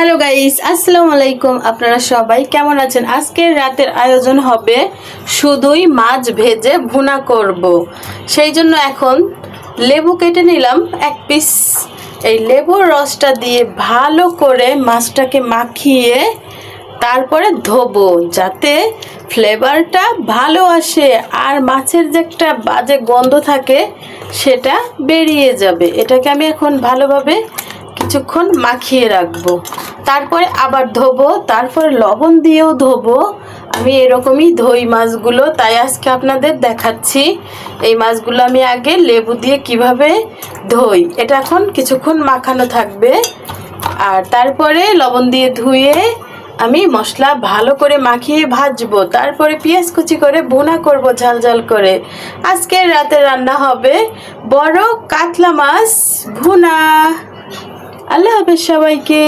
Hello guys, আসসালামু আলাইকুম। আপনারা সবাই কেমন আছেন? আজকের রাতের আয়োজন হবে শুধুই মাছ ভেজে ভুনা করব। সেই জন্য এখন লেবু কেটে নিলাম এক পিস। এই লেবুর রসটা দিয়ে ভালো করে মাছটাকে মাখিয়ে তারপরে ধোবো, যাতে ফ্লেভারটা ভালো আসে আর মাছের যে একটা বাজে গন্ধ থাকে সেটা বেরিয়ে যাবে। এটাকে আমি এখন ভালোভাবে কিছুক্ষণ মাখিয়ে রাখবো, তারপরে আবার ধোবো, তারপরে লবণ দিয়েও ধোবো। আমি এরকমই ধই মাছগুলো, তাই আজকে আপনাদের দেখাচ্ছি এই মাছগুলো আমি আগে লেবু দিয়ে কিভাবে ধুই। এটা এখন কিছুক্ষণ মাখানো থাকবে আর তারপরে লবণ দিয়ে ধুয়ে আমি মশলা ভালো করে মাখিয়ে ভাজবো, তারপরে পেঁয়াজ কুচি করে ভুনা করব ঝাল ঝাল করে। আজকের রাতে রান্না হবে বড় কাতলা মাছ ভুনা। আল্লাহ হাফেজ সবাইকে।